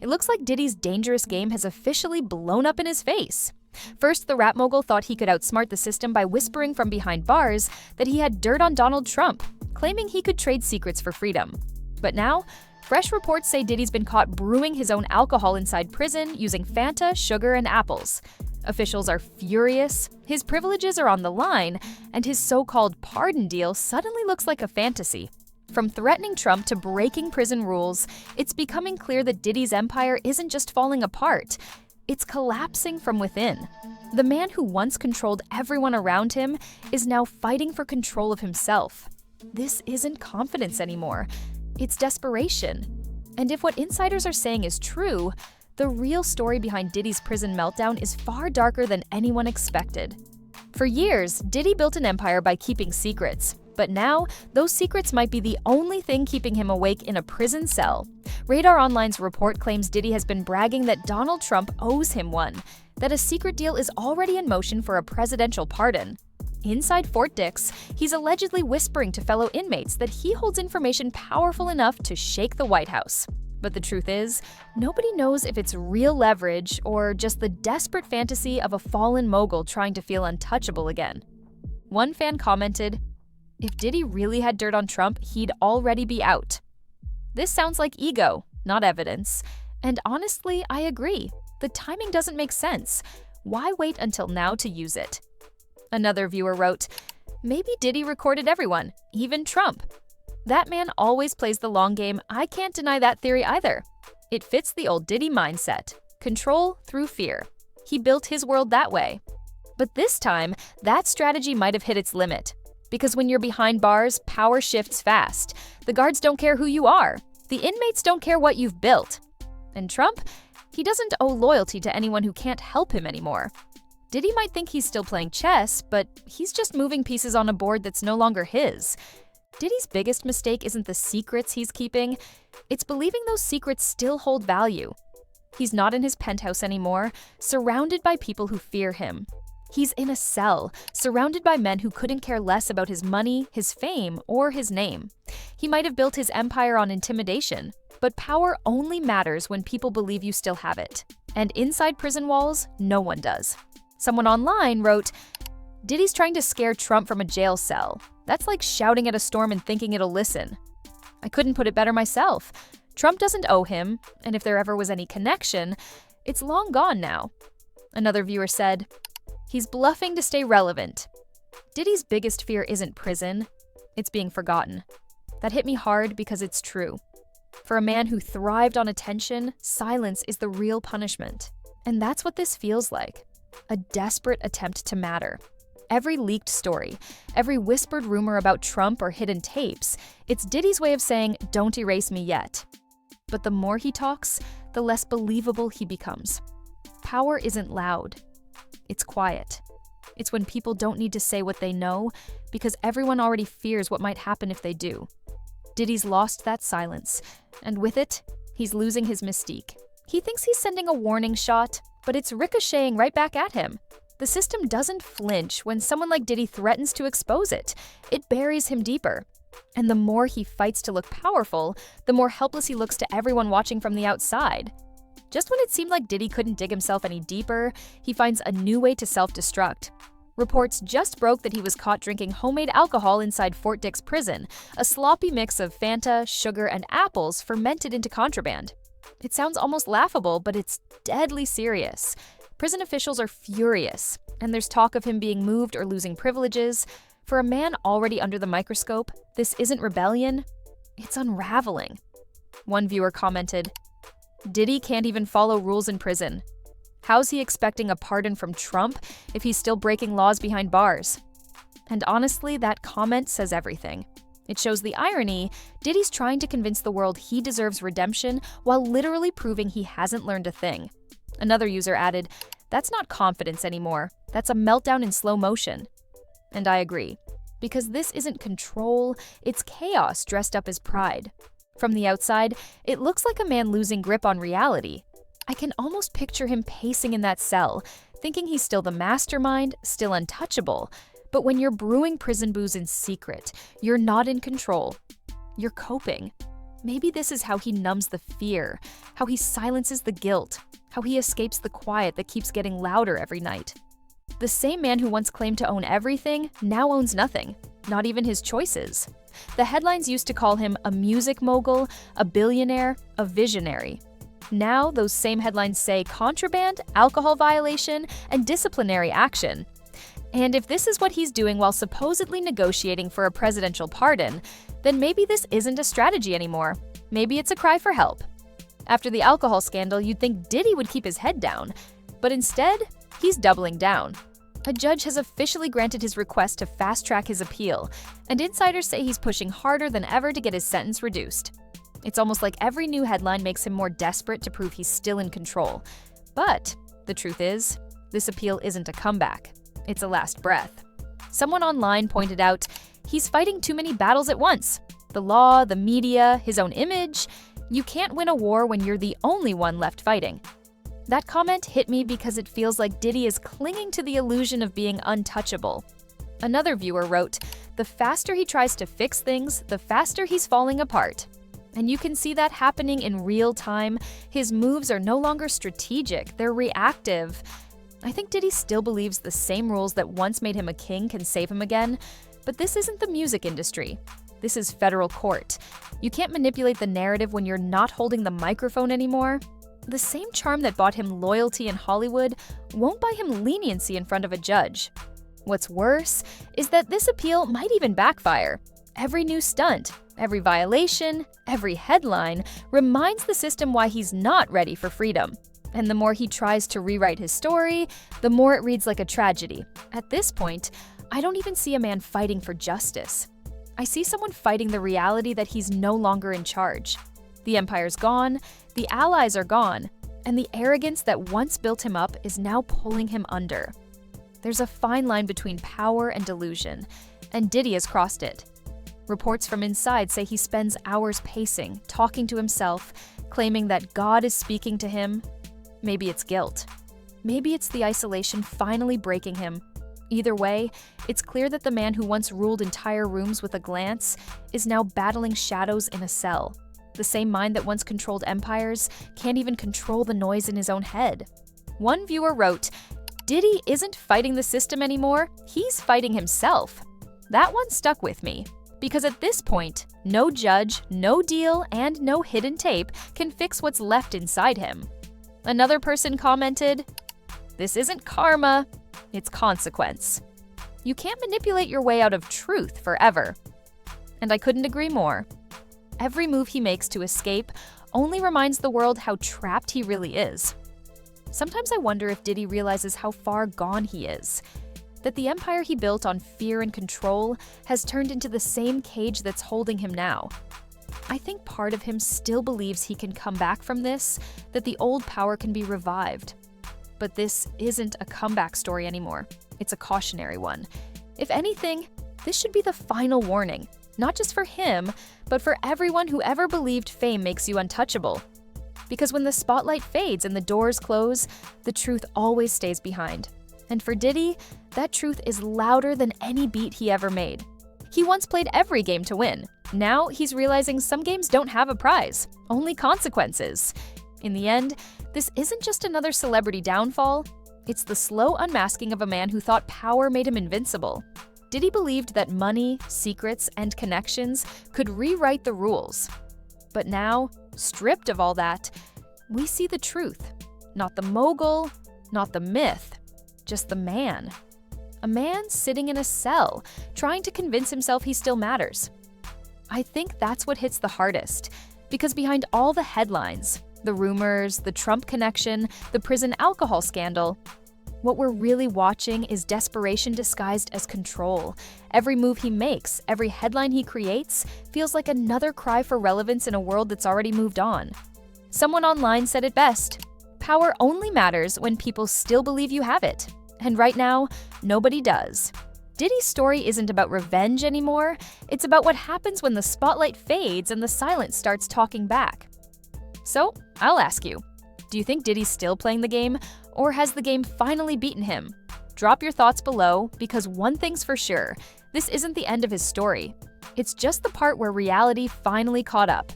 It looks like Diddy's dangerous game has officially blown up in his face. First, the rap mogul thought he could outsmart the system by whispering from behind bars that he had dirt on Donald Trump, claiming he could trade secrets for freedom. But now, fresh reports say Diddy's been caught brewing his own alcohol inside prison using Fanta, sugar, and apples. Officials are furious, his privileges are on the line, and his so-called pardon deal suddenly looks like a fantasy. From threatening Trump to breaking prison rules, it's becoming clear that Diddy's empire isn't just falling apart, it's collapsing from within. The man who once controlled everyone around him is now fighting for control of himself. This isn't confidence anymore, it's desperation. And if what insiders are saying is true, the real story behind Diddy's prison meltdown is far darker than anyone expected. For years, Diddy built an empire by keeping secrets. But now, those secrets might be the only thing keeping him awake in a prison cell. Radar Online's report claims Diddy has been bragging that Donald Trump owes him one, that a secret deal is already in motion for a presidential pardon. Inside Fort Dix, he's allegedly whispering to fellow inmates that he holds information powerful enough to shake the White House. But the truth is, nobody knows if it's real leverage or just the desperate fantasy of a fallen mogul trying to feel untouchable again. One fan commented, "If Diddy really had dirt on Trump, he'd already be out." This sounds like ego, not evidence. And honestly, I agree. The timing doesn't make sense. Why wait until now to use it? Another viewer wrote, "Maybe Diddy recorded everyone, even Trump. That man always plays the long game. I can't deny that theory either. It fits the old Diddy mindset. Control through fear. He built his world that way." But this time, that strategy might have hit its limit. Because when you're behind bars, power shifts fast. The guards don't care who you are. The inmates don't care what you've built. And Trump? He doesn't owe loyalty to anyone who can't help him anymore. Diddy might think he's still playing chess, but he's just moving pieces on a board that's no longer his. Diddy's biggest mistake isn't the secrets he's keeping, it's believing those secrets still hold value. He's not in his penthouse anymore, surrounded by people who fear him. He's in a cell, surrounded by men who couldn't care less about his money, his fame, or his name. He might have built his empire on intimidation, but power only matters when people believe you still have it. And inside prison walls, no one does. Someone online wrote, "Diddy's trying to scare Trump from a jail cell. That's like shouting at a storm and thinking it'll listen." I couldn't put it better myself. Trump doesn't owe him, and if there ever was any connection, it's long gone now. Another viewer said, "He's bluffing to stay relevant." Diddy's biggest fear isn't prison, it's being forgotten. That hit me hard because it's true. For a man who thrived on attention, silence is the real punishment. And that's what this feels like. A desperate attempt to matter. Every leaked story, every whispered rumor about Trump or hidden tapes, it's Diddy's way of saying, "Don't erase me yet." But the more he talks, the less believable he becomes. Power isn't loud. It's quiet. It's when people don't need to say what they know because everyone already fears what might happen if they do. Diddy's lost that silence, and with it, he's losing his mystique. He thinks he's sending a warning shot, but it's ricocheting right back at him. The system doesn't flinch when someone like Diddy threatens to expose it. It buries him deeper. And the more he fights to look powerful, the more helpless he looks to everyone watching from the outside. Just when it seemed like Diddy couldn't dig himself any deeper, he finds a new way to self-destruct. Reports just broke that he was caught drinking homemade alcohol inside Fort Dix prison, a sloppy mix of Fanta, sugar, and apples fermented into contraband. It sounds almost laughable, but it's deadly serious. Prison officials are furious, and there's talk of him being moved or losing privileges. For a man already under the microscope, this isn't rebellion, it's unraveling. One viewer commented, "Diddy can't even follow rules in prison. How's he expecting a pardon from Trump if he's still breaking laws behind bars?" And honestly, that comment says everything. It shows the irony. Diddy's trying to convince the world he deserves redemption while literally proving he hasn't learned a thing. Another user added, "That's not confidence anymore. That's a meltdown in slow motion." And I agree. Because this isn't control, it's chaos dressed up as pride. From the outside, it looks like a man losing grip on reality. I can almost picture him pacing in that cell, thinking he's still the mastermind, still untouchable. But when you're brewing prison booze in secret, you're not in control. You're coping. Maybe this is how he numbs the fear, how he silences the guilt, how he escapes the quiet that keeps getting louder every night. The same man who once claimed to own everything now owns nothing, not even his choices. The headlines used to call him a music mogul, a billionaire, a visionary. Now, those same headlines say contraband, alcohol violation, and disciplinary action. And if this is what he's doing while supposedly negotiating for a presidential pardon, then maybe this isn't a strategy anymore. Maybe it's a cry for help. After the alcohol scandal, you'd think Diddy would keep his head down, but instead, he's doubling down. A judge has officially granted his request to fast-track his appeal, and insiders say he's pushing harder than ever to get his sentence reduced. It's almost like every new headline makes him more desperate to prove he's still in control. But the truth is, this appeal isn't a comeback. It's a last breath. Someone online pointed out, he's fighting too many battles at once. The law, the media, his own image. You can't win a war when you're the only one left fighting. That comment hit me because it feels like Diddy is clinging to the illusion of being untouchable. Another viewer wrote, the faster he tries to fix things, the faster he's falling apart. And you can see that happening in real time. His moves are no longer strategic, they're reactive. I think Diddy still believes the same rules that once made him a king can save him again, but this isn't the music industry. This is federal court. You can't manipulate the narrative when you're not holding the microphone anymore. The same charm that bought him loyalty in Hollywood won't buy him leniency in front of a judge. What's worse is that this appeal might even backfire. Every new stunt, every violation, every headline reminds the system why he's not ready for freedom. And the more he tries to rewrite his story, the more it reads like a tragedy. At this point, I don't even see a man fighting for justice. I see someone fighting the reality that he's no longer in charge. The empire's gone, the allies are gone, and the arrogance that once built him up is now pulling him under. There's a fine line between power and delusion, and Diddy has crossed it. Reports from inside say he spends hours pacing, talking to himself, claiming that God is speaking to him. Maybe it's guilt. Maybe it's the isolation finally breaking him. Either way, it's clear that the man who once ruled entire rooms with a glance is now battling shadows in a cell. The same mind that once controlled empires can't even control the noise in his own head. One viewer wrote, Diddy isn't fighting the system anymore, he's fighting himself. That one stuck with me, because at this point, no judge, no deal, and no hidden tape can fix what's left inside him. Another person commented, this isn't karma, it's consequence. You can't manipulate your way out of truth forever. And I couldn't agree more. Every move he makes to escape only reminds the world how trapped he really is. Sometimes I wonder if Diddy realizes how far gone he is, that the empire he built on fear and control has turned into the same cage that's holding him now. I think part of him still believes he can come back from this, that the old power can be revived. But this isn't a comeback story anymore. It's a cautionary one. If anything, this should be the final warning, not just for him, but for everyone who ever believed fame makes you untouchable. Because when the spotlight fades and the doors close, the truth always stays behind. And for Diddy, that truth is louder than any beat he ever made. He once played every game to win. Now he's realizing some games don't have a prize, only consequences. In the end, this isn't just another celebrity downfall, it's the slow unmasking of a man who thought power made him invincible. Diddy believed that money, secrets, and connections could rewrite the rules. But now, stripped of all that, we see the truth. Not the mogul, not the myth, just the man. A man sitting in a cell, trying to convince himself he still matters. I think that's what hits the hardest, because behind all the headlines, the rumors, the Trump connection, the prison alcohol scandal, what we're really watching is desperation disguised as control. Every move he makes, every headline he creates, feels like another cry for relevance in a world that's already moved on. Someone online said it best, power only matters when people still believe you have it. And right now, nobody does. Diddy's story isn't about revenge anymore, it's about what happens when the spotlight fades and the silence starts talking back. So, I'll ask you, do you think Diddy's still playing the game, or has the game finally beaten him? Drop your thoughts below, because one thing's for sure, this isn't the end of his story. It's just the part where reality finally caught up.